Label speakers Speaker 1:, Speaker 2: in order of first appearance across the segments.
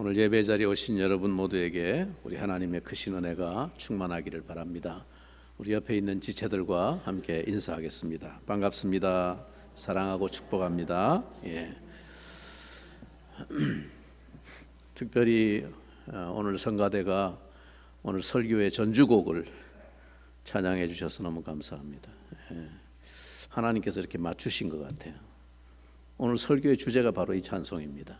Speaker 1: 오늘 예배 자리에 오신 여러분 모두에게 우리 하나님의 크신 은혜가 충만하기를 바랍니다. 우리 옆에 있는 지체들과 함께 인사하겠습니다. 반갑습니다. 사랑하고 축복합니다. 특별히 오늘 성가대가 오늘 설교의 전주곡을 찬양해 주셔서 너무 감사합니다. 하나님께서 이렇게 맞추신 것 같아요. 오늘 설교의 주제가 바로 이 찬송입니다.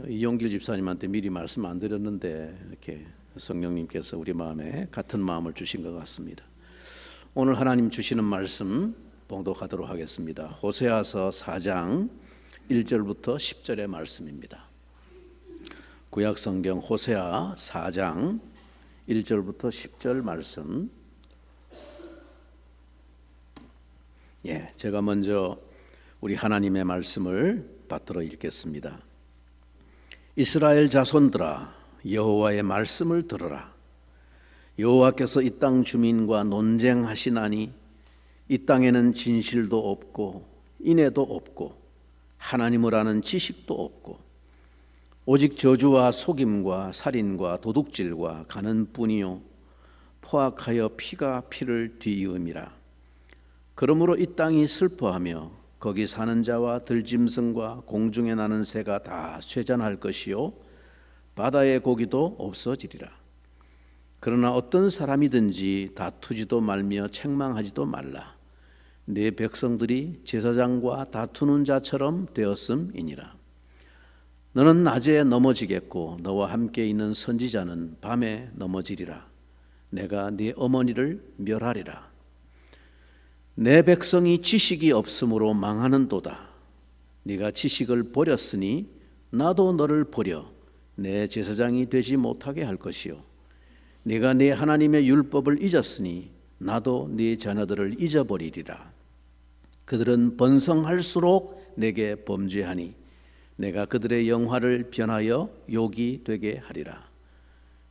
Speaker 1: 이용길 집사님한테 미리 말씀 안 드렸는데 이렇게 성령님께서 우리 마음에 같은 마음을 주신 것 같습니다. 오늘 하나님 주시는 말씀 봉독하도록 하겠습니다. 호세아서 4장 1절부터 10절의 말씀입니다. 구약성경 호세아 4장 1절부터 10절 말씀. 제가 먼저 우리 하나님의 말씀을 받들어 읽겠습니다. 이스라엘 자손들아, 여호와의 말씀을 들으라. 여호와께서 이 땅 주민과 논쟁하시나니 이 땅에는 진실도 없고 인애도 없고 하나님을 아는 지식도 없고 오직 저주와 속임과 살인과 도둑질과 가는 뿐이요 포악하여 피가 피를 뒤이음이라. 그러므로 이 땅이 슬퍼하며 거기 사는 자와 들짐승과 공중에 나는 새가 다 쇠잔할 것이요 바다의 고기도 없어지리라. 그러나 어떤 사람이든지 다투지도 말며 책망하지도 말라. 내 백성들이 제사장과 다투는 자처럼 되었음이니라. 너는 낮에 넘어지겠고 너와 함께 있는 선지자는 밤에 넘어지리라. 내가 네 어머니를 멸하리라. 내 백성이 지식이 없으므로 망하는도다. 네가 지식을 버렸으니 나도 너를 버려 내 제사장이 되지 못하게 할 것이요 네가 네 하나님의 율법을 잊었으니 나도 네 자녀들을 잊어버리리라. 그들은 번성할수록 내게 범죄하니 내가 그들의 영화를 변하여 욕이 되게 하리라.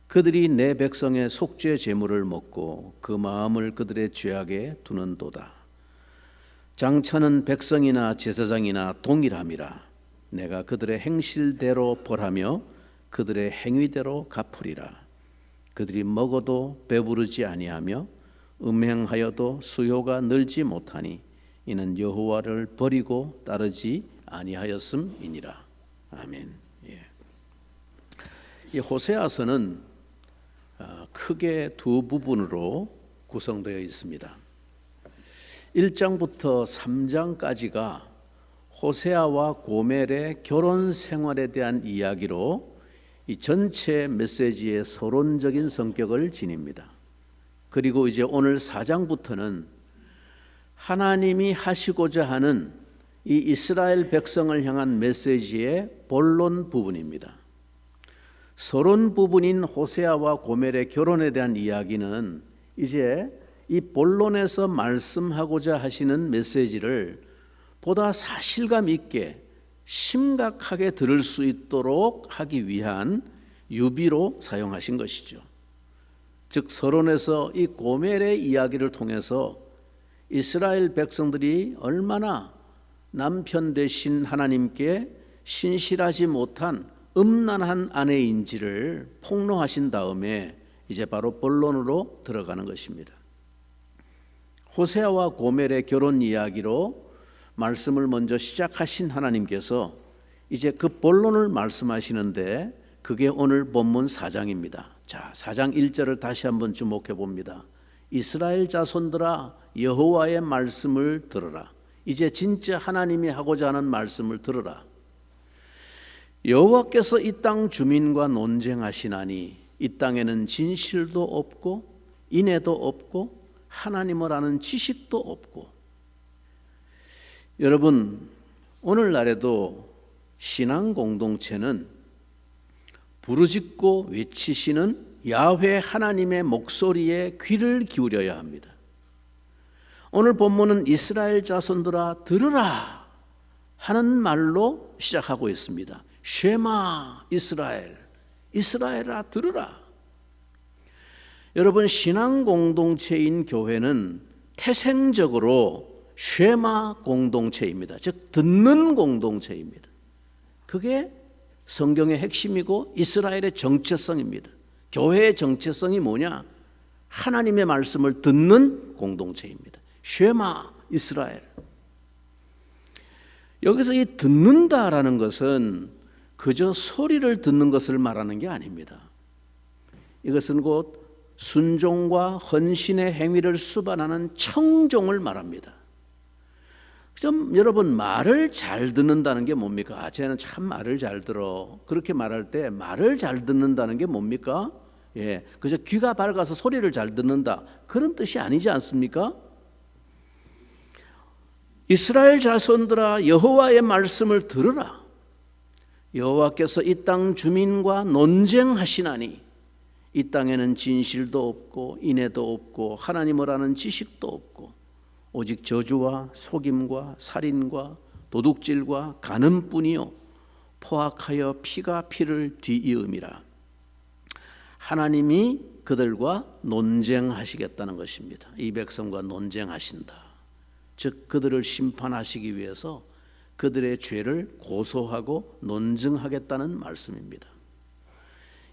Speaker 1: 그들이 내 백성의 속죄 제물을 먹고 그 마음을 그들의 죄악에 두는도다. 장차는 백성이나 제사장이나 동일함이라. 내가 그들의 행실대로 벌하며 그들의 행위대로 갚으리라. 그들이 먹어도 배부르지 아니하며 음행하여도 수요가 늘지 못하니 이는 여호와를 버리고 따르지 아니하였음이니라. 아멘. 이 호세아서는 크게 두 부분으로 구성되어 있습니다. 1장부터 3장까지가 호세아와 고멜의 결혼 생활에 대한 이야기로 이 전체 메시지의 서론적인 성격을 지닙니다. 그리고 이제 오늘 4장부터는 하나님이 하시고자 하는 이 이스라엘 백성을 향한 메시지의 본론 부분입니다. 서론 부분인 호세아와 고멜의 결혼에 대한 이야기는 이제 이 본론에서 말씀하고자 하시는 메시지를 보다 사실감 있게 심각하게 들을 수 있도록 하기 위한 유비로 사용하신 것이죠. 즉 서론에서 이 고멜의 이야기를 통해서 이스라엘 백성들이 얼마나 남편 되신 하나님께 신실하지 못한 음란한 아내인지를 폭로하신 다음에 이제 바로 본론으로 들어가는 것입니다. 호세아와 고멜의 결혼 이야기로 말씀을 먼저 시작하신 하나님께서 이제 그 본론을 말씀하시는데 그게 오늘 본문 4장입니다. 자, 4장 1절을 다시 한번 주목해 봅니다. 이스라엘 자손들아, 여호와의 말씀을 들으라. 이제 진짜 하나님이 하고자 하는 말씀을 들으라. 여호와께서 이 땅 주민과 논쟁하시나니 이 땅에는 진실도 없고 인애도 없고 하나님을 아는 지식도 없고. 여러분, 오늘날에도 신앙 공동체는 부르짖고 외치시는 야훼 하나님의 목소리에 귀를 기울여야 합니다. 오늘 본문은 이스라엘 자손들아 들으라 하는 말로 시작하고 있습니다. 쉐마 이스라엘, 이스라엘아 들으라. 여러분, 신앙 공동체인 교회는 태생적으로 쉐마 공동체입니다. 즉 듣는 공동체입니다. 그게 성경의 핵심이고 이스라엘의 정체성입니다. 교회의 정체성이 뭐냐? 하나님의 말씀을 듣는 공동체입니다. 쉐마 이스라엘. 여기서 이 듣는다라는 것은 그저 소리를 듣는 것을 말하는 게 아닙니다. 이것은 곧 순종과 헌신의 행위를 수반하는 청종을 말합니다. 좀 여러분, 말을 잘 듣는다는 게 뭡니까? 쟤는 참 말을 잘 들어. 그렇게 말할 때 말을 잘 듣는다는 게 뭡니까? 그저 귀가 밝아서 소리를 잘 듣는다, 그런 뜻이 아니지 않습니까? 이스라엘 자손들아, 여호와의 말씀을 들으라. 여호와께서 이 땅 주민과 논쟁하시나니 이 땅에는 진실도 없고 인애도 없고 하나님을 아는 지식도 없고 오직 저주와 속임과 살인과 도둑질과 간음뿐이요 포악하여 피가 피를 뒤이음이라. 하나님이 그들과 논쟁하시겠다는 것입니다. 이 백성과 논쟁하신다. 즉 그들을 심판하시기 위해서 그들의 죄를 고소하고 논증하겠다는 말씀입니다.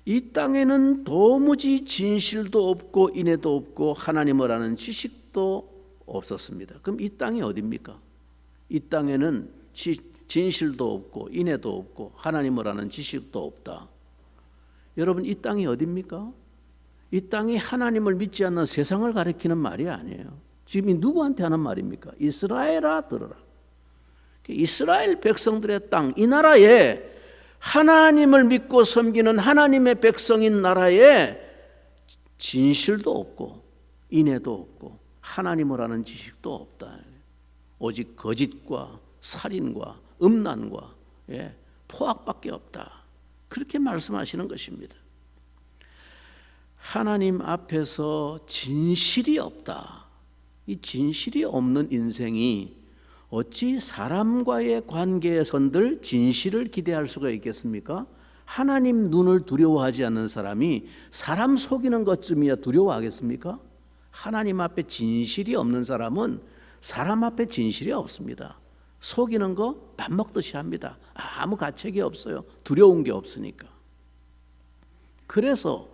Speaker 1: 이 땅에는 도무지 진실도 없고 인애도 없고 하나님을 아는 지식도 없었습니다. 그럼 이 땅이 어디입니까? 이 땅에는 진실도 없고 인애도 없고 하나님을 아는 지식도 없다. 여러분, 이 땅이 어디입니까? 이 땅이 하나님을 믿지 않는 세상을 가리키는 말이 아니에요. 지금 이 누구한테 하는 말입니까? 이스라엘아 들어라. 이스라엘 백성들의 땅, 이 나라에 하나님을 믿고 섬기는 하나님의 백성인 나라에 진실도 없고 인애도 없고 하나님을 아는 지식도 없다. 오직 거짓과 살인과 음란과 포악밖에 없다. 그렇게 말씀하시는 것입니다. 하나님 앞에서 진실이 없다. 이 진실이 없는 인생이 어찌 사람과의 관계에선들 진실을 기대할 수가 있겠습니까? 하나님 눈을 두려워하지 않는 사람이 사람 속이는 것쯤이야 두려워하겠습니까? 하나님 앞에 진실이 없는 사람은 사람 앞에 진실이 없습니다. 속이는 거 밥 먹듯이 합니다. 아무 가책이 없어요. 두려운 게 없으니까. 그래서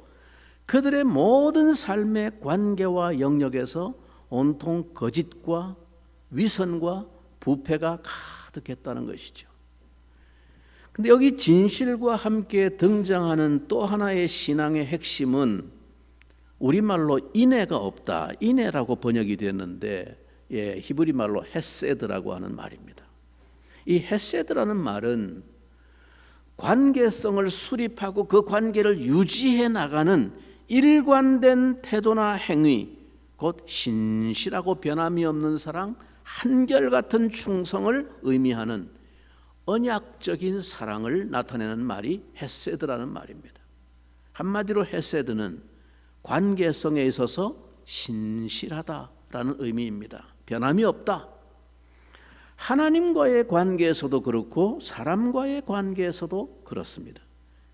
Speaker 1: 그들의 모든 삶의 관계와 영역에서 온통 거짓과 위선과 부패가 가득했다는 것이죠. 근데 여기 진실과 함께 등장하는 또 하나의 신앙의 핵심은 우리말로 인애가 없다. 인애라고 번역이 됐는데 히브리 말로 헤세드라고 하는 말입니다. 이 헤세드라는 말은 관계성을 수립하고 그 관계를 유지해 나가는 일관된 태도나 행위, 곧 신실하고 변함이 없는 사랑, 한결같은 충성을 의미하는 언약적인 사랑을 나타내는 말이 헤세드라는 말입니다. 한마디로 헤세드는 관계성에 있어서 신실하다라는 의미입니다. 변함이 없다. 하나님과의 관계에서도 그렇고 사람과의 관계에서도 그렇습니다.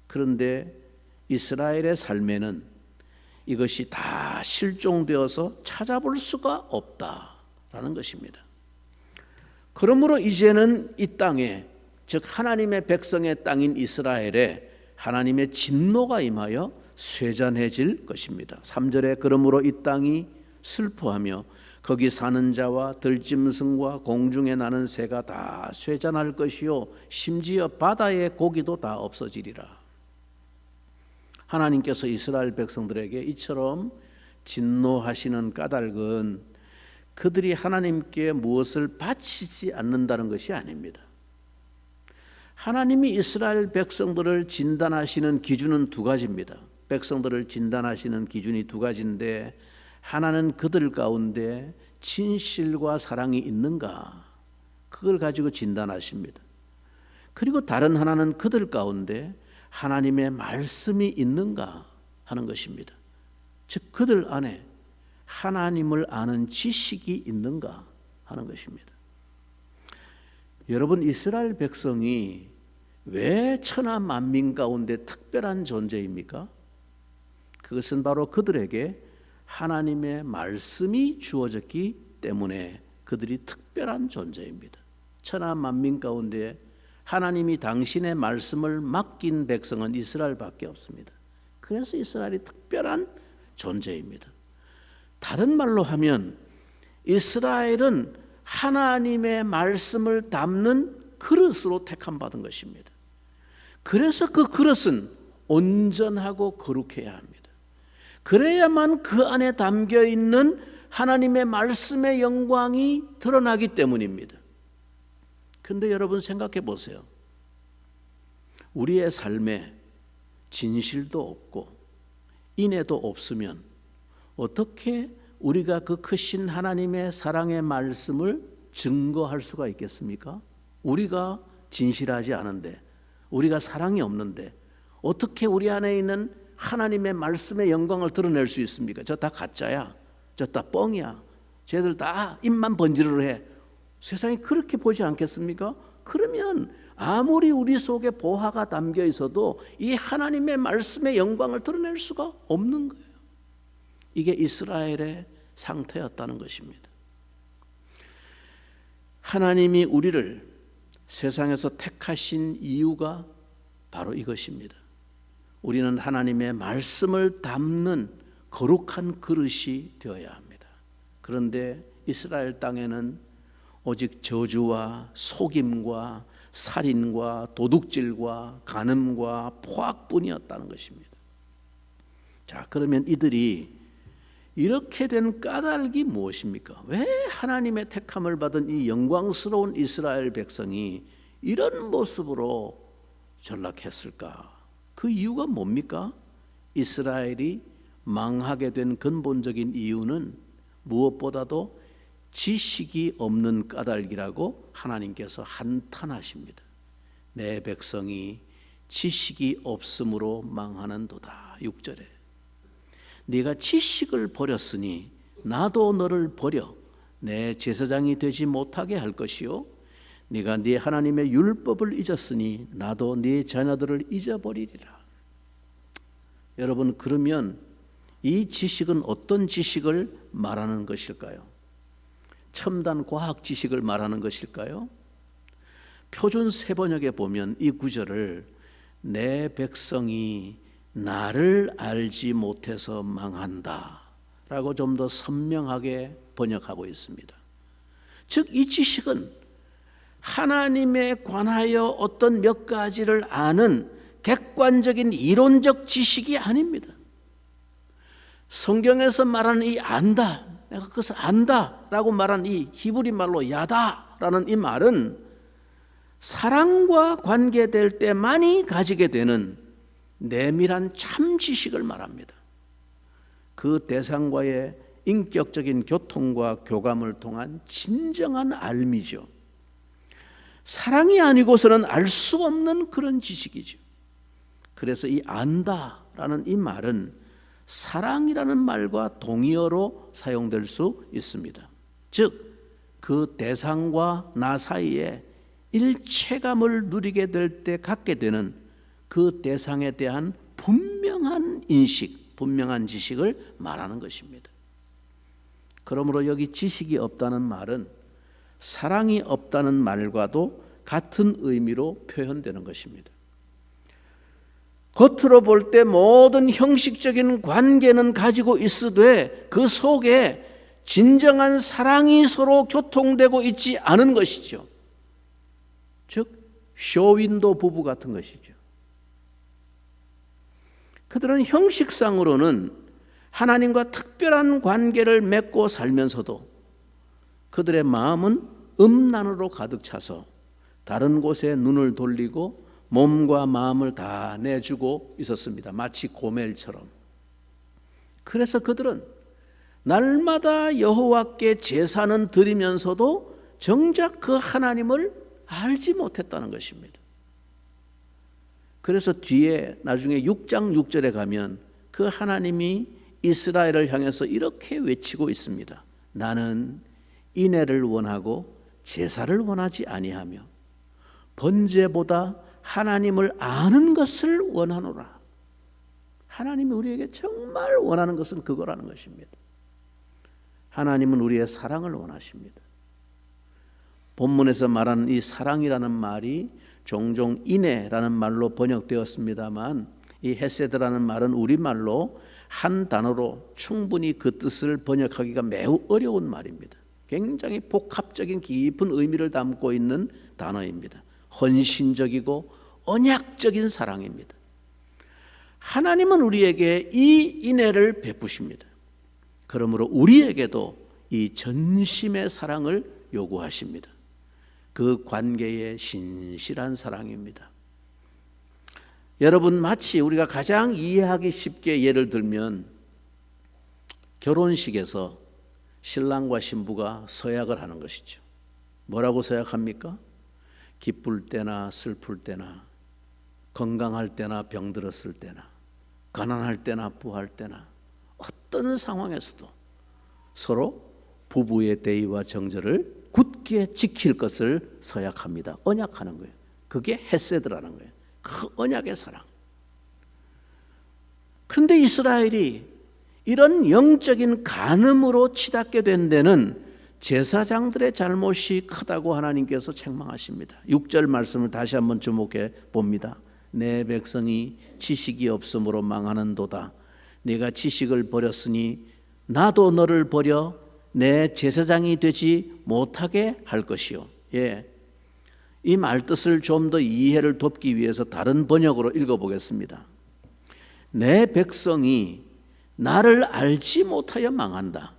Speaker 1: 그런데 이스라엘의 삶에는 이것이 다 실종되어서 찾아볼 수가 없다라는 것입니다. 그러므로 이제는 이 땅에, 즉 하나님의 백성의 땅인 이스라엘에 하나님의 진노가 임하여 쇠잔해질 것입니다. 3절에 그러므로 이 땅이 슬퍼하며 거기 사는 자와 들짐승과 공중에 나는 새가 다 쇠잔할 것이요 심지어 바다의 고기도 다 없어지리라. 하나님께서 이스라엘 백성들에게 이처럼 진노하시는 까닭은 그들이 하나님께 무엇을 바치지 않는다는 것이 아닙니다. 하나님이 이스라엘 백성들을 진단하시는 기준은 두 가지입니다. 백성들을 진단하시는 기준이 두 가지인데, 하나는 그들 가운데 진실과 사랑이 있는가, 그걸 가지고 진단하십니다. 그리고 다른 하나는 그들 가운데 하나님의 말씀이 있는가 하는 것입니다. 즉 그들 안에 하나님을 아는 지식이 있는가 하는 것입니다. 여러분, 이스라엘 백성이 왜 천하 만민 가운데 특별한 존재입니까? 그것은 바로 그들에게 하나님의 말씀이 주어졌기 때문에 그들이 특별한 존재입니다. 천하 만민 가운데 하나님이 당신의 말씀을 맡긴 백성은 이스라엘밖에 없습니다. 그래서 이스라엘이 특별한 존재입니다. 다른 말로 하면 이스라엘은 하나님의 말씀을 담는 그릇으로 택함받은 것입니다. 그래서 그 그릇은 온전하고 거룩해야 합니다. 그래야만 그 안에 담겨 있는 하나님의 말씀의 영광이 드러나기 때문입니다. 그런데 여러분 생각해 보세요. 우리의 삶에 진실도 없고 인애도 없으면 어떻게 우리가 그 크신 하나님의 사랑의 말씀을 증거할 수가 있겠습니까? 우리가 진실하지 않은데, 우리가 사랑이 없는데 어떻게 우리 안에 있는 하나님의 말씀의 영광을 드러낼 수 있습니까? 저 다 가짜야, 저 다 뻥이야, 쟤들 다 입만 번지르르 해. 세상이 그렇게 보지 않겠습니까? 그러면 아무리 우리 속에 보화가 담겨 있어도 이 하나님의 말씀의 영광을 드러낼 수가 없는 거예요. 이게 이스라엘의 상태였다는 것입니다. 하나님이 우리를 세상에서 택하신 이유가 바로 이것입니다. 우리는 하나님의 말씀을 담는 거룩한 그릇이 되어야 합니다. 그런데 이스라엘 땅에는 오직 저주와 속임과 살인과 도둑질과 간음과 포악뿐이었다는 것입니다. 자, 그러면 이들이 이렇게 된 까닭이 무엇입니까? 왜 하나님의 택함을 받은 이 영광스러운 이스라엘 백성이 이런 모습으로 전락했을까? 그 이유가 뭡니까? 이스라엘이 망하게 된 근본적인 이유는 무엇보다도 지식이 없는 까닭이라고 하나님께서 한탄하십니다. 내 백성이 지식이 없음으로 망하는도다. 6절에 네가 지식을 버렸으니 나도 너를 버려 내 제사장이 되지 못하게 할 것이요 네가 네 하나님의 율법을 잊었으니 나도 네 자녀들을 잊어버리리라. 여러분, 그러면 이 지식은 어떤 지식을 말하는 것일까요? 첨단 과학 지식을 말하는 것일까요? 표준 세번역에 보면 이 구절을 내 백성이 나를 알지 못해서 망한다 라고 좀 더 선명하게 번역하고 있습니다. 즉, 이 지식은 하나님에 관하여 어떤 몇 가지를 아는 객관적인 이론적 지식이 아닙니다. 성경에서 말하는 이 안다, 내가 그것을 안다 라고 말한 이 히브리 말로 야다 라는 이 말은 사랑과 관계될 때만이 가지게 되는 내밀한 참 지식을 말합니다. 그 대상과의 인격적인 교통과 교감을 통한 진정한 알미죠. 사랑이 아니고서는 알 수 없는 그런 지식이죠. 그래서 이 안다라는 이 말은 사랑이라는 말과 동의어로 사용될 수 있습니다. 즉, 그 대상과 나 사이에 일체감을 누리게 될 때 갖게 되는 그 대상에 대한 분명한 인식, 분명한 지식을 말하는 것입니다. 그러므로 여기 지식이 없다는 말은 사랑이 없다는 말과도 같은 의미로 표현되는 것입니다. 겉으로 볼 때 모든 형식적인 관계는 가지고 있으되 그 속에 진정한 사랑이 서로 교통되고 있지 않은 것이죠. 즉, 쇼윈도 부부 같은 것이죠. 그들은 형식상으로는 하나님과 특별한 관계를 맺고 살면서도 그들의 마음은 음란으로 가득 차서 다른 곳에 눈을 돌리고 몸과 마음을 다 내주고 있었습니다. 마치 고멜처럼. 그래서 그들은 날마다 여호와께 제사는 드리면서도 정작 그 하나님을 알지 못했다는 것입니다. 그래서 뒤에 나중에 6장 6절에 가면 그 하나님이 이스라엘을 향해서 이렇게 외치고 있습니다. 나는 인애를 원하고 제사를 원하지 아니하며 번제보다 하나님을 아는 것을 원하노라. 하나님이 우리에게 정말 원하는 것은 그거라는 것입니다. 하나님은 우리의 사랑을 원하십니다. 본문에서 말하는 이 사랑이라는 말이 종종 인애라는 말로 번역되었습니다만 이 헤세드라는 말은 우리말로 한 단어로 충분히 그 뜻을 번역하기가 매우 어려운 말입니다. 굉장히 복합적인 깊은 의미를 담고 있는 단어입니다. 헌신적이고 언약적인 사랑입니다. 하나님은 우리에게 이 인애를 베푸십니다. 그러므로 우리에게도 이 전심의 사랑을 요구하십니다. 그 관계의 신실한 사랑입니다. 여러분, 마치 우리가 가장 이해하기 쉽게 예를 들면 결혼식에서 신랑과 신부가 서약을 하는 것이죠. 뭐라고 서약합니까? 기쁠 때나 슬플 때나, 건강할 때나 병들었을 때나, 가난할 때나 부할 때나 어떤 상황에서도 서로 부부의 대의와 정절을 굳게 지킬 것을 서약합니다. 언약하는 거예요. 그게 헤세드라는 거예요. 그 언약의 사랑. 그런데 이스라엘이 이런 영적인 간음으로 치닫게 된 데는 제사장들의 잘못이 크다고 하나님께서 책망하십니다. 6절 말씀을 다시 한번 주목해 봅니다. 내 백성이 지식이 없으므로 망하는도다. 네가 지식을 버렸으니 나도 너를 버려 내 제사장이 되지 못하게 할 것이요. 예, 이 말뜻을 좀 더 이해를 돕기 위해서 다른 번역으로 읽어보겠습니다. 내 백성이 나를 알지 못하여 망한다.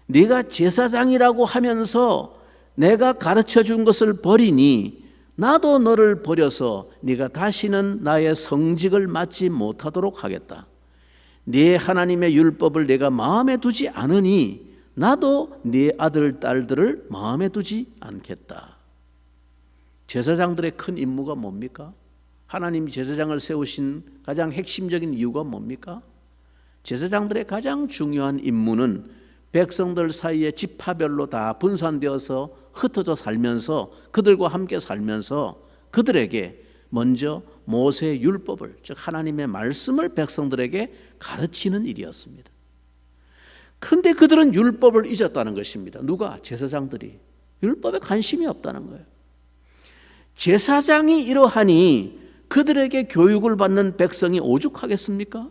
Speaker 1: 네가 제사장이라고 하면서 내가 가르쳐 준 것을 버리니 나도 너를 버려서 네가 다시는 나의 성직을 맡지 못하도록 하겠다. 네 하나님의 율법을 내가 마음에 두지 않으니 나도 네 아들 딸들을 마음에 두지 않겠다. 제사장들의 큰 임무가 뭡니까? 하나님이 제사장을 세우신 가장 핵심적인 이유가 뭡니까? 제사장들의 가장 중요한 임무는 백성들 사이에 지파별로 다 분산되어서 흩어져 살면서 그들과 함께 살면서 그들에게 먼저 모세의 율법을, 즉 하나님의 말씀을 백성들에게 가르치는 일이었습니다. 그런데 그들은 율법을 잊었다는 것입니다. 누가? 제사장들이. 율법에 관심이 없다는 거예요. 제사장이 이러하니 그들에게 교육을 받는 백성이 오죽하겠습니까?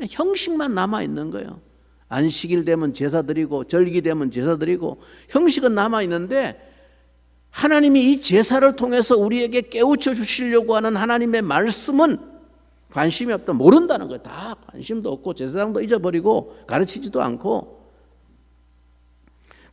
Speaker 1: 형식만 남아있는 거예요. 안식일 되면 제사 드리고 절기 되면 제사 드리고 형식은 남아있는데 하나님이 이 제사를 통해서 우리에게 깨우쳐 주시려고 하는 하나님의 말씀은 관심이 없다. 모른다는 거예요. 다 관심도 없고 제사장도 잊어버리고 가르치지도 않고.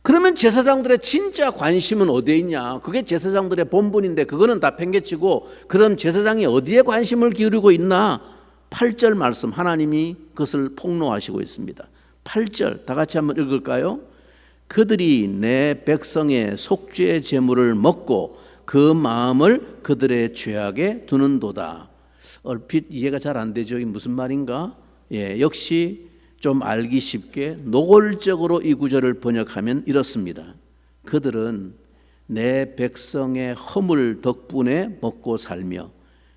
Speaker 1: 그러면 제사장들의 진짜 관심은 어디에 있냐? 그게 제사장들의 본분인데 그거는 다 팽개치고 그럼 제사장이 어디에 관심을 기울이고 있나? 8절 말씀 하나님이 그것을 폭로하시고 있습니다. 8절 다 같이 한번 읽을까요? 그들이 내 백성의 속죄의 제물을 먹고 그 마음을 그들의 죄악에 두는도다. 얼핏 이해가 잘 안 되죠. 이게 무슨 말인가? 예, 역시 좀 알기 쉽게 노골적으로 이 구절을 번역하면 이렇습니다. 그들은 내 백성의 허물 덕분에 먹고 살며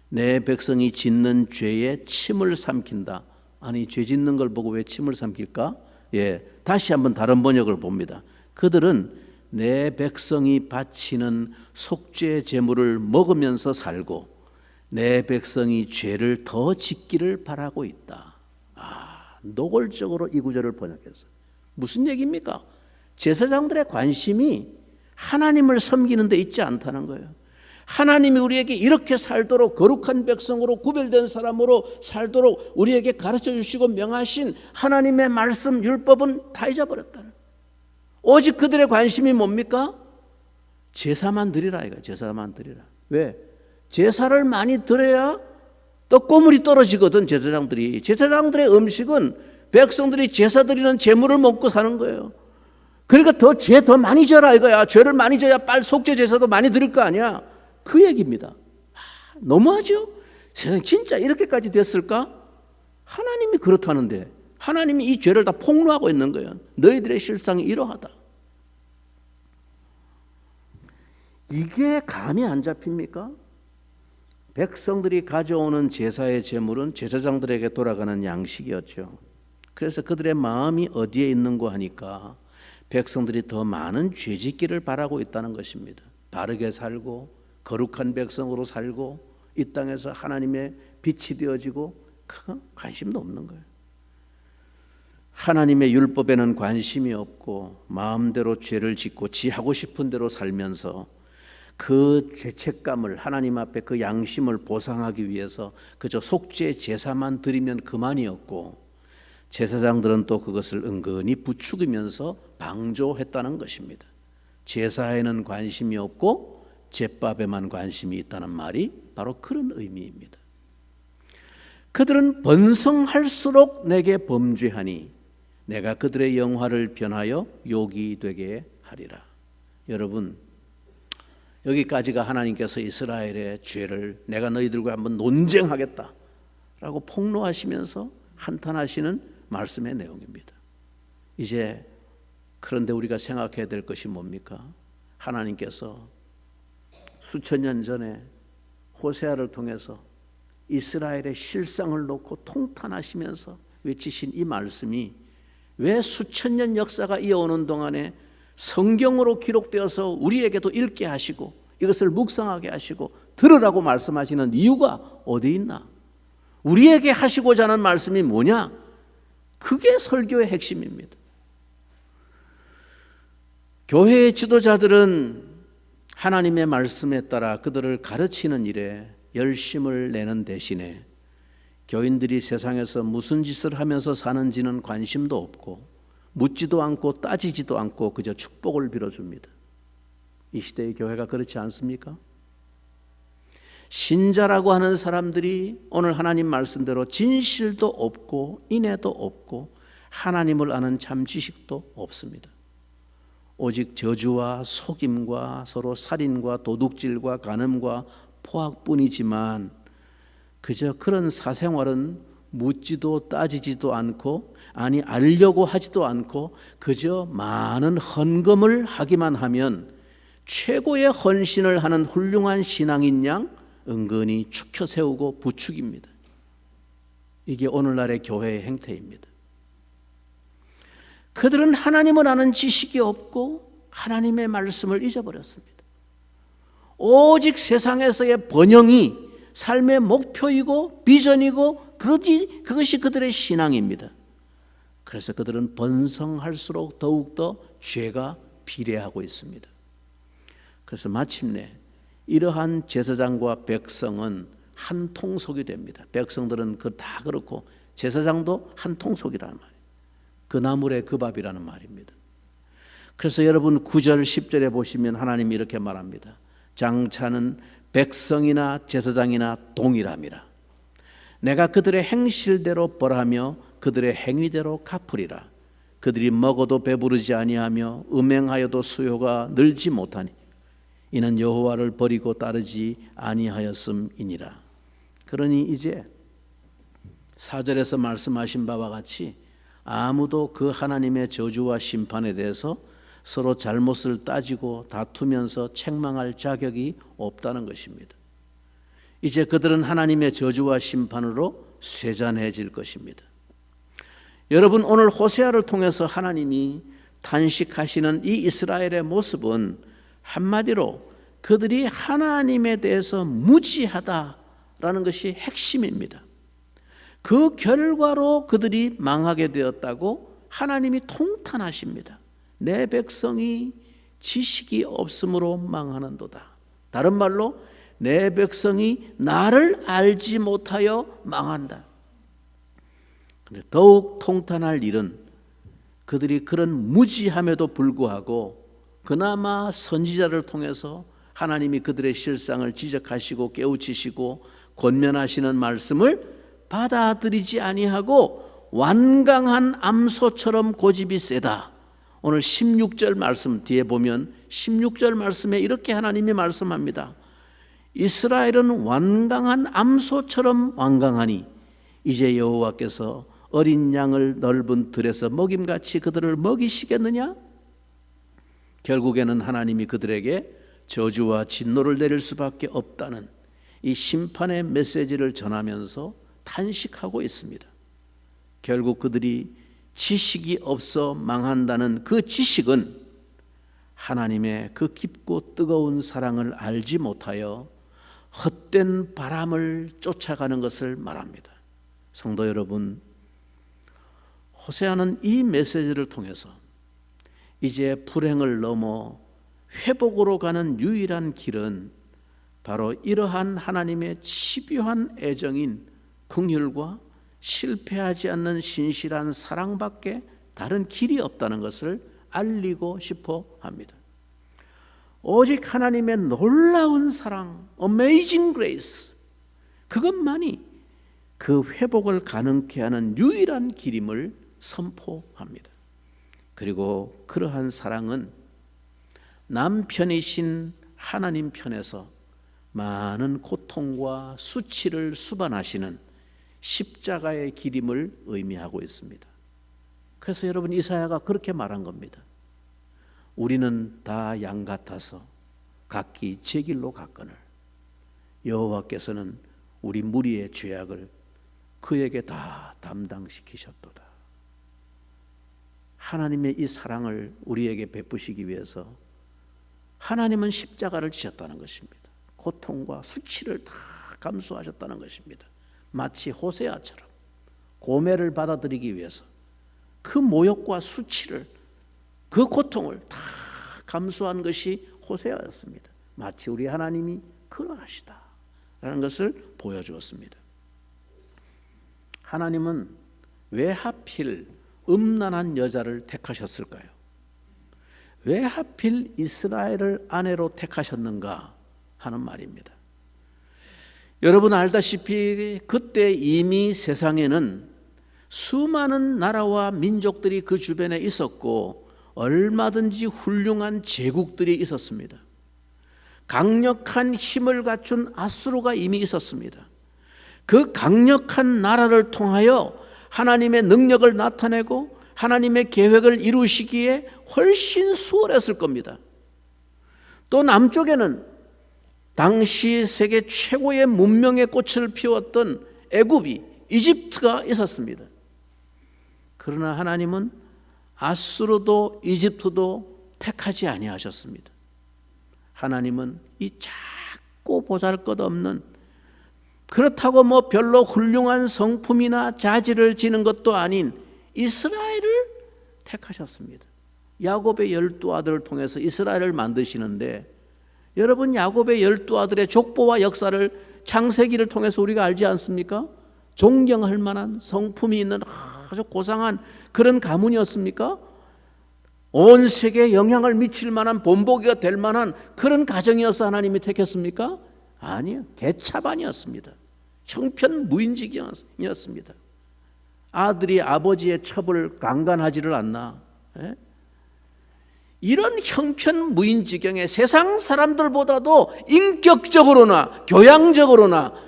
Speaker 1: 내 백성이 짓는 죄에 침을 삼킨다. 아니, 죄 짓는 걸 보고 왜 침을 삼킬까? 예, 다시 한번 다른 번역을 봅니다. 그들은 내 백성이 바치는 속죄 제물을 먹으면서 살고 내 백성이 죄를 더 짓기를 바라고 있다. 노골적으로 이 구절을 번역했어요. 무슨 얘기입니까? 제사장들의 관심이 하나님을 섬기는 데 있지 않다는 거예요. 하나님이 우리에게 이렇게 살도록 거룩한 백성으로 구별된 사람으로 살도록 우리에게 가르쳐 주시고 명하신 하나님의 말씀 율법은 다 잊어버렸다는. 오직 그들의 관심이 뭡니까? 제사만 드리라 이거. 제사만 드리라. 왜? 제사를 많이 드려야 떡고물이 떨어지거든. 제사장들의 음식은 백성들이 제사 드리는 제물을 먹고 사는 거예요. 그러니까 죄 더 많이 져라 이거야. 죄를 많이 져야 빨리 속죄 제사도 많이 드릴 거 아니야. 그 얘기입니다. 너무하죠? 세상에 진짜 이렇게까지 됐을까? 하나님이 그렇다는데 하나님이 이 죄를 다 폭로하고 있는 거예요. 너희들의 실상이 이러하다. 이게 감이 안 잡힙니까? 백성들이 가져오는 제사의 제물은 제사장들에게 돌아가는 양식이었죠. 그래서 그들의 마음이 어디에 있는고 하니까 백성들이 더 많은 죄짓기를 바라고 있다는 것입니다. 바르게 살고 거룩한 백성으로 살고 이 땅에서 하나님의 빛이 되어지고 그건 관심도 없는 거예요. 하나님의 율법에는 관심이 없고 마음대로 죄를 짓고 지 하고 싶은 대로 살면서 그 죄책감을 하나님 앞에 그 양심을 보상하기 위해서 그저 속죄 제사만 드리면 그만이었고, 제사장들은 또 그것을 은근히 부추기면서 방조했다는 것입니다. 제사에는 관심이 없고 제밥에만 관심이 있다는 말이 바로 그런 의미입니다. 그들은 번성할수록 내게 범죄하니 내가 그들의 영화를 변하여 욕이 되게 하리라. 여러분, 여기까지가 하나님께서 이스라엘의 죄를 내가 너희들과 한번 논쟁하겠다라고 폭로하시면서 한탄하시는 말씀의 내용입니다. 이제 그런데 우리가 생각해야 될 것이 뭡니까? 하나님께서 수천 년 전에 호세아를 통해서 이스라엘의 실상을 놓고 통탄하시면서 외치신 이 말씀이 왜 수천 년 역사가 이어오는 동안에 성경으로 기록되어서 우리에게도 읽게 하시고 이것을 묵상하게 하시고 들으라고 말씀하시는 이유가 어디 있나? 우리에게 하시고자 하는 말씀이 뭐냐? 그게 설교의 핵심입니다. 교회의 지도자들은 하나님의 말씀에 따라 그들을 가르치는 일에 열심을 내는 대신에 교인들이 세상에서 무슨 짓을 하면서 사는지는 관심도 없고 묻지도 않고 따지지도 않고 그저 축복을 빌어줍니다. 이 시대의 교회가 그렇지 않습니까? 신자라고 하는 사람들이 오늘 하나님 말씀대로 진실도 없고 인애도 없고 하나님을 아는 참 지식도 없습니다. 오직 저주와 속임과 서로 살인과 도둑질과 간음과 포악뿐이지만 그저 그런 사생활은 묻지도 따지지도 않고 아니 알려고 하지도 않고 그저 많은 헌금을 하기만 하면 최고의 헌신을 하는 훌륭한 신앙인 양 은근히 축혀 세우고 부추깁니다. 이게 오늘날의 교회의 행태입니다. 그들은 하나님을 아는 지식이 없고 하나님의 말씀을 잊어버렸습니다. 오직 세상에서의 번영이 삶의 목표이고 비전이고 그것이 그들의 신앙입니다. 그래서 그들은 번성할수록 더욱더 죄가 비례하고 있습니다. 그래서 마침내 이러한 제사장과 백성은 한 통속이 됩니다. 백성들은 다 그렇고 제사장도 한 통속이라는 말이에요. 그 나물의 그 밥이라는 말입니다. 그래서 여러분 9절 10절에 보시면 하나님이 이렇게 말합니다. 장차는 백성이나 제사장이나 동일함이라. 내가 그들의 행실대로 벌하며 그들의 행위대로 갚으리라. 그들이 먹어도 배부르지 아니하며 음행하여도 수요가 늘지 못하니 이는 여호와를 버리고 따르지 아니하였음이니라. 그러니 이제 4절에서 말씀하신 바와 같이 아무도 그 하나님의 저주와 심판에 대해서 서로 잘못을 따지고 다투면서 책망할 자격이 없다는 것입니다. 이제 그들은 하나님의 저주와 심판으로 쇠잔해질 것입니다. 여러분, 오늘 호세아를 통해서 하나님이 탄식하시는 이 이스라엘의 모습은 한마디로 그들이 하나님에 대해서 무지하다라는 것이 핵심입니다. 그 결과로 그들이 망하게 되었다고 하나님이 통탄하십니다. 내 백성이 지식이 없으므로 망하는도다. 다른 말로 내 백성이 나를 알지 못하여 망한다. 더욱 통탄할 일은 그들이 그런 무지함에도 불구하고 그나마 선지자를 통해서 하나님이 그들의 실상을 지적하시고 깨우치시고 권면하시는 말씀을 받아들이지 아니하고 완강한 암소처럼 고집이 세다. 오늘 16절 말씀 뒤에 보면 16절 말씀에 이렇게 하나님이 말씀합니다. 이스라엘은 완강한 암소처럼 완강하니 이제 여호와께서 어린 양을 넓은 들에서 먹임같이 그들을 먹이시겠느냐? 결국에는 하나님이 그들에게 저주와 진노를 내릴 수밖에 없다는 이 심판의 메시지를 전하면서 탄식하고 있습니다. 결국 그들이 지식이 없어 망한다는 그 지식은 하나님의 그 깊고 뜨거운 사랑을 알지 못하여 헛된 바람을 쫓아가는 것을 말합니다. 성도 여러분, 호세아는 이 메시지를 통해서 이제 불행을 넘어 회복으로 가는 유일한 길은 바로 이러한 하나님의 집요한 애정인 긍휼과 실패하지 않는 신실한 사랑밖에 다른 길이 없다는 것을 알리고 싶어 합니다. 오직 하나님의 놀라운 사랑, Amazing Grace, 그것만이 그 회복을 가능케 하는 유일한 길임을 선포합니다. 그리고 그러한 사랑은 남편이신 하나님 편에서 많은 고통과 수치를 수반하시는 십자가의 길임을 의미하고 있습니다. 그래서 여러분, 이사야가 그렇게 말한 겁니다. 우리는 다 양 같아서 각기 제 길로 갔거늘 여호와께서는 우리 무리의 죄악을 그에게 다 담당시키셨도다. 하나님의 이 사랑을 우리에게 베푸시기 위해서 하나님은 십자가를 지셨다는 것입니다. 고통과 수치를 다 감수하셨다는 것입니다. 마치 호세아처럼 고매를 받아들이기 위해서 그 모욕과 수치를, 그 고통을 다 감수한 것이 호세아였습니다. 마치 우리 하나님이 그러하시다라는 것을 보여주었습니다. 하나님은 왜 하필 음란한 여자를 택하셨을까요? 왜 하필 이스라엘을 아내로 택하셨는가 하는 말입니다. 여러분 알다시피 그때 이미 세상에는 수많은 나라와 민족들이 그 주변에 있었고 얼마든지 훌륭한 제국들이 있었습니다. 강력한 힘을 갖춘 아수르가 이미 있었습니다. 그 강력한 나라를 통하여 하나님의 능력을 나타내고 하나님의 계획을 이루시기에 훨씬 수월했을 겁니다. 또 남쪽에는 당시 세계 최고의 문명의 꽃을 피웠던 애굽이, 이집트가 있었습니다. 그러나 하나님은 아수르도 이집트도 택하지 아니하셨습니다. 하나님은 이 작고 보잘것없는, 그렇다고 뭐 별로 훌륭한 성품이나 자질을 지닌 것도 아닌 이스라엘을 택하셨습니다. 야곱의 12아들을 통해서 이스라엘을 만드시는데, 여러분 야곱의 12아들의 족보와 역사를 창세기를 통해서 우리가 알지 않습니까? 존경할 만한 성품이 있는 아주 고상한 그런 가문이었습니까? 온 세계에 영향을 미칠 만한 본보기가 될 만한 그런 가정이어서 하나님이 택했습니까? 아니요, 개차반이었습니다. 형편무인지경이었습니다. 아들이 아버지의 첩을 강간하지를 않나? 이런 형편무인지경에 세상 사람들보다도 인격적으로나 교양적으로나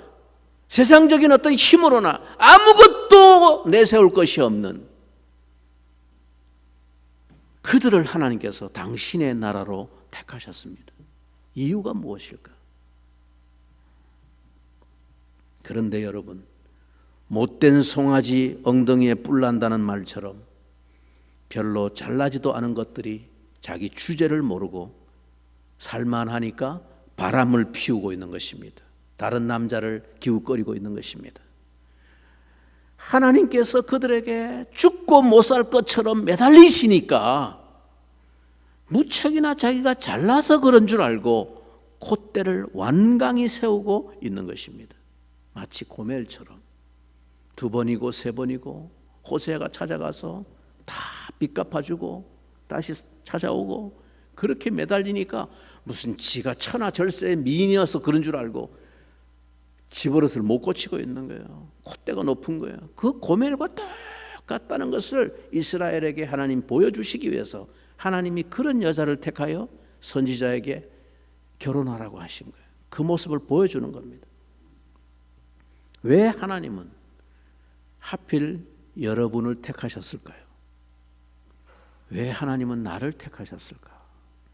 Speaker 1: 세상적인 어떤 힘으로나 아무것도 내세울 것이 없는 그들을 하나님께서 당신의 나라로 택하셨습니다. 이유가 무엇일까? 그런데 여러분, 못된 송아지 엉덩이에 뿔 난다는 말처럼 별로 잘나지도 않은 것들이 자기 주제를 모르고 살만하니까 바람을 피우고 있는 것입니다. 다른 남자를 기웃거리고 있는 것입니다. 하나님께서 그들에게 죽고 못 살 것처럼 매달리시니까 무척이나 자기가 잘나서 그런 줄 알고 콧대를 완강히 세우고 있는 것입니다. 마치 고멜처럼 두 번이고 세 번이고 호세아가 찾아가서 다 빚 갚아주고 다시 찾아오고 그렇게 매달리니까 무슨 지가 천하절세의 미인이어서 그런 줄 알고 집버릇을 못 고치고 있는 거예요. 콧대가 높은 거예요. 그 고멜과 똑같다는 것을 이스라엘에게 하나님 보여주시기 위해서 하나님이 그런 여자를 택하여 선지자에게 결혼하라고 하신 거예요. 그 모습을 보여주는 겁니다. 왜 하나님은 하필 여러분을 택하셨을까요? 왜 하나님은 나를 택하셨을까?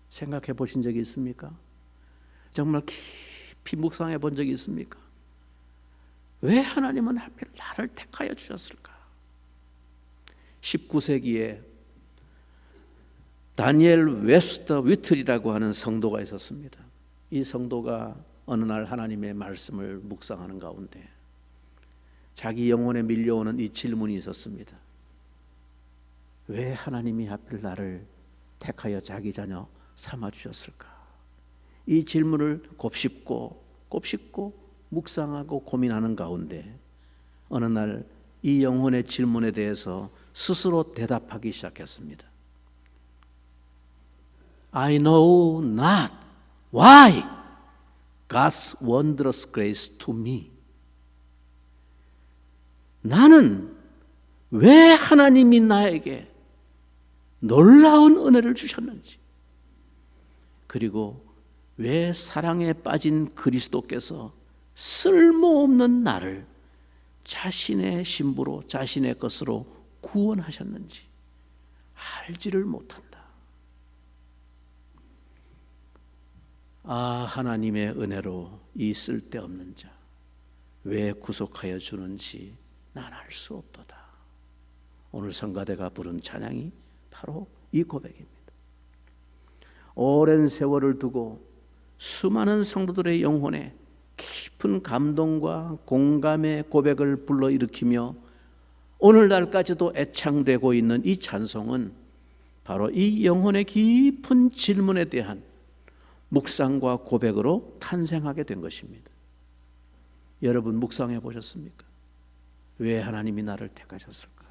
Speaker 1: 생각해 보신 적이 있습니까? 정말 깊이 묵상해 본 적이 있습니까? 왜 하나님은 하필 나를 택하여 주셨을까? 19세기에 다니엘 웹스터 위틀이라고 하는 성도가 있었습니다. 이 성도가 어느 날 하나님의 말씀을 묵상하는 가운데 자기 영혼에 밀려오는 이 질문이 있었습니다. 왜 하나님이 하필 나를 택하여 자기 자녀 삼아주셨을까? 이 질문을 곱씹고 묵상하고 고민하는 가운데 어느 날 이 영혼의 질문에 대해서 스스로 대답하기 시작했습니다. I know not why God's wondrous grace to me. 나는 왜 하나님이 나에게 놀라운 은혜를 주셨는지, 그리고 왜 사랑에 빠진 그리스도께서 쓸모없는 나를 자신의 신부로 자신의 것으로 구원하셨는지 알지를 못한다. 아, 하나님의 은혜로 이 쓸데없는 자 왜 구속하여 주는지 난 알 수 없도다. 오늘 성가대가 부른 찬양이 바로 이 고백입니다. 오랜 세월을 두고 수많은 성도들의 영혼에 깊은 감동과 공감의 고백을 불러일으키며 오늘날까지도 애창되고 있는 이 찬송은 바로 이 영혼의 깊은 질문에 대한 묵상과 고백으로 탄생하게 된 것입니다. 여러분 묵상해 보셨습니까? 왜 하나님이 나를 택하셨을까?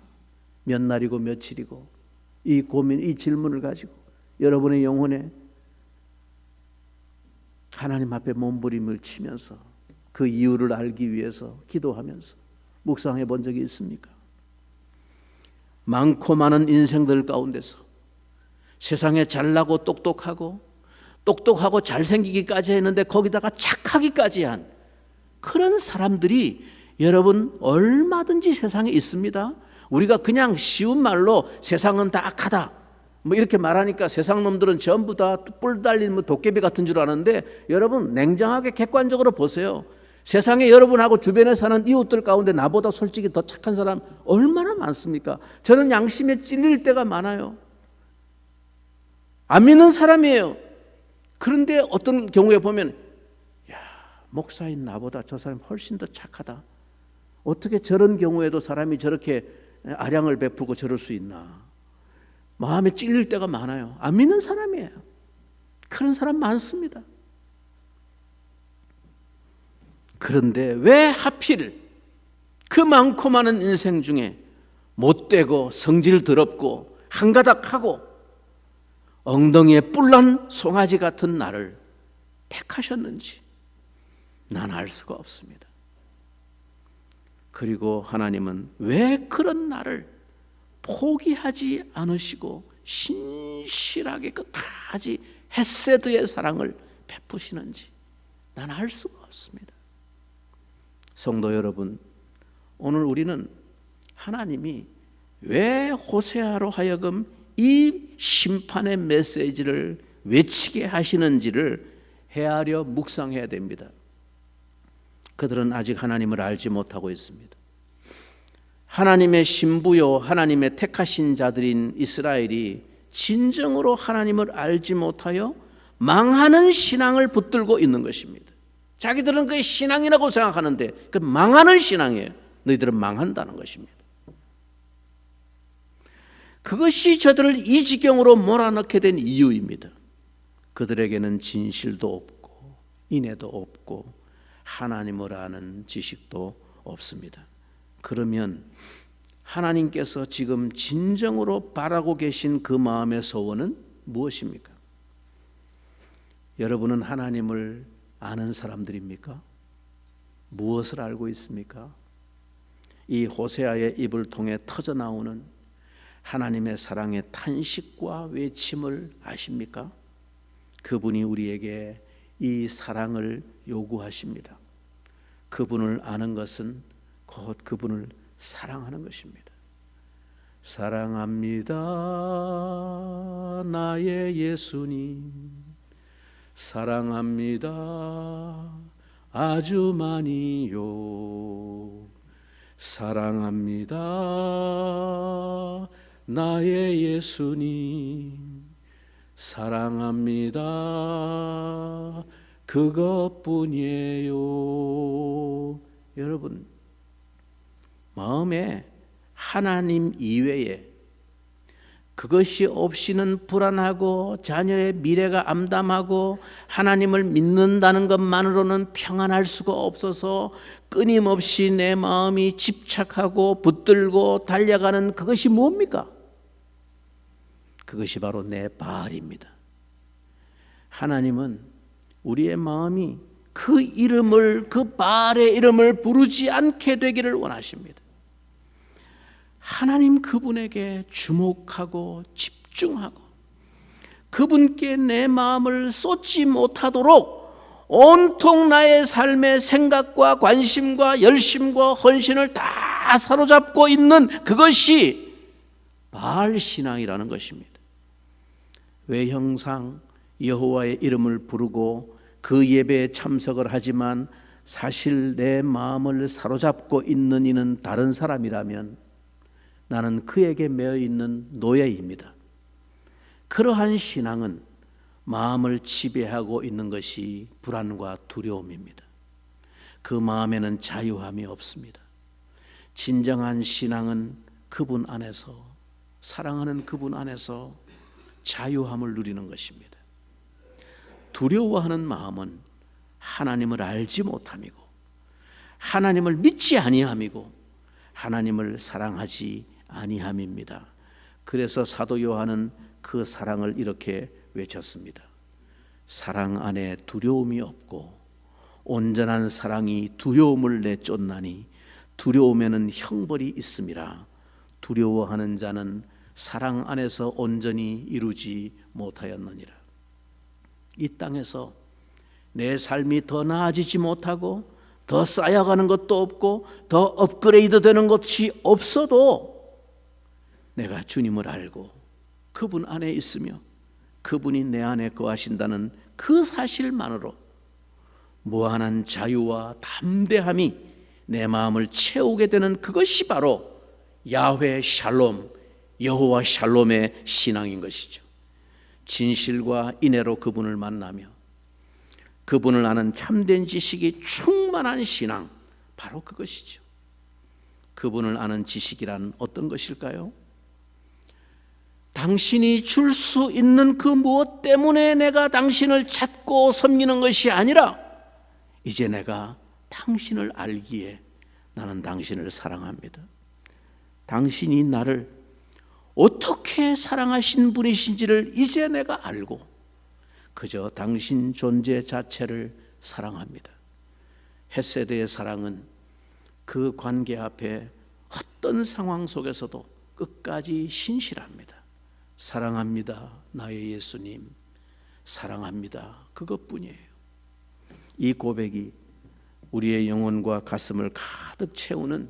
Speaker 1: 몇 날이고 며칠이고 이 고민, 이 질문을 가지고 여러분의 영혼에 하나님 앞에 몸부림을 치면서 그 이유를 알기 위해서 기도하면서 묵상해 본 적이 있습니까? 많고 많은 인생들 가운데서 세상에 잘나고 똑똑하고 잘생기기까지 했는데 거기다가 착하기까지 한 그런 사람들이 여러분 얼마든지 세상에 있습니다. 우리가 그냥 쉬운 말로 세상은 다 악하다 뭐 이렇게 말하니까 세상 놈들은 전부 다 뿔 달린 도깨비 같은 줄 아는데, 여러분 냉정하게 객관적으로 보세요. 세상에 여러분하고 주변에 사는 이웃들 가운데 나보다 솔직히 더 착한 사람 얼마나 많습니까? 저는 양심에 찔릴 때가 많아요. 안 믿는 사람이에요. 그런데 어떤 경우에 보면 야, 목사인 나보다 저 사람 훨씬 더 착하다. 어떻게 저런 경우에도 사람이 저렇게 아량을 베풀고 저럴 수 있나. 마음에 찔릴 때가 많아요. 안 믿는 사람이에요. 그런 사람 많습니다. 그런데 왜 하필 그 많고 많은 인생 중에 못되고 성질 더럽고 한가닥하고 엉덩이에 뿔난 송아지 같은 나를 택하셨는지 난 알 수가 없습니다. 그리고 하나님은 왜 그런 나를 포기하지 않으시고 신실하게 끝까지 헤세드의 사랑을 베푸시는지 난 알 수가 없습니다. 성도 여러분, 오늘 우리는 하나님이 왜 호세아로 하여금 이 심판의 메시지를 외치게 하시는지를 헤아려 묵상해야 됩니다. 그들은 아직 하나님을 알지 못하고 있습니다. 하나님의 신부요 하나님의 택하신 자들인 이스라엘이 진정으로 하나님을 알지 못하여 망하는 신앙을 붙들고 있는 것입니다. 자기들은 그게 신앙이라고 생각하는데 그 망하는 신앙이에요. 너희들은 망한다는 것입니다. 그것이 저들을 이 지경으로 몰아넣게 된 이유입니다. 그들에게는 진실도 없고 인애도 없고 하나님을 아는 지식도 없습니다. 그러면 하나님께서 지금 진정으로 바라고 계신 그 마음의 소원은 무엇입니까? 여러분은 하나님을 아는 사람들입니까? 무엇을 알고 있습니까? 이 호세아의 입을 통해 터져나오는 하나님의 사랑의 탄식과 외침을 아십니까? 그분이 우리에게 이 사랑을 요구하십니다. 그분을 아는 것은 곧 그분을 사랑하는 것입니다. 사랑합니다 나의 예수님, 사랑합니다 아주 많이요, 사랑합니다 나의 예수님, 사랑합니다. 그것뿐이에요. 여러분, 마음에 하나님 이외에 그것이 없이는 불안하고 자녀의 미래가 암담하고 하나님을 믿는다는 것만으로는 평안할 수가 없어서 끊임없이 내 마음이 집착하고 붙들고 달려가는 그것이 뭡니까? 그것이 바로 내 바알입니다. 하나님은 우리의 마음이 그 이름을, 그 바알의 이름을 부르지 않게 되기를 원하십니다. 하나님 그분에게 주목하고 집중하고 그분께 내 마음을 쏟지 못하도록 온통 나의 삶의 생각과 관심과 열심과 헌신을 다 사로잡고 있는 그것이 바알 신앙이라는 것입니다. 외형상 여호와의 이름을 부르고 그 예배에 참석을 하지만 사실 내 마음을 사로잡고 있는 이는 다른 사람이라면 나는 그에게 매여 있는 노예입니다. 그러한 신앙은 마음을 지배하고 있는 것이 불안과 두려움입니다. 그 마음에는 자유함이 없습니다. 진정한 신앙은 그분 안에서, 사랑하는 그분 안에서 자유함을 누리는 것입니다. 두려워하는 마음은 하나님을 알지 못함이고 하나님을 믿지 아니함이고 하나님을 사랑하지 아니함입니다. 그래서 사도 요한은 그 사랑을 이렇게 외쳤습니다. 사랑 안에 두려움이 없고 온전한 사랑이 두려움을 내쫓나니 두려움에는 형벌이 있음이라. 두려워하는 자는 사랑 안에서 온전히 이루지 못하였느니라. 이 땅에서 내 삶이 더 나아지지 못하고 더 쌓여가는 것도 없고 더 업그레이드 되는 것이 없어도 내가 주님을 알고 그분 안에 있으며 그분이 내 안에 거하신다는 그 사실만으로 무한한 자유와 담대함이 내 마음을 채우게 되는 그것이 바로 야훼 샬롬, 여호와 샬롬의 신앙인 것이죠. 진실과 인애로 그분을 만나며 그분을 아는 참된 지식이 충만한 신앙, 바로 그것이죠. 그분을 아는 지식이란 어떤 것일까요? 당신이 줄 수 있는 그 무엇 때문에 내가 당신을 찾고 섬기는 것이 아니라 이제 내가 당신을 알기에 나는 당신을 사랑합니다. 당신이 나를 어떻게 사랑하신 분이신지를 이제 내가 알고 그저 당신 존재 자체를 사랑합니다. 헤세드의 사랑은 그 관계 앞에 어떤 상황 속에서도 끝까지 신실합니다. 사랑합니다, 나의 예수님. 사랑합니다, 그것뿐이에요. 이 고백이 우리의 영혼과 가슴을 가득 채우는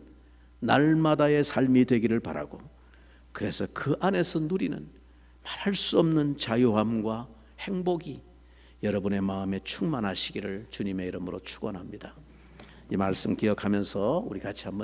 Speaker 1: 날마다의 삶이 되기를 바라고, 그래서 그 안에서 누리는 말할 수 없는 자유함과 행복이 여러분의 마음에 충만하시기를 주님의 이름으로 축원합니다. 이 말씀 기억하면서 우리 같이 한번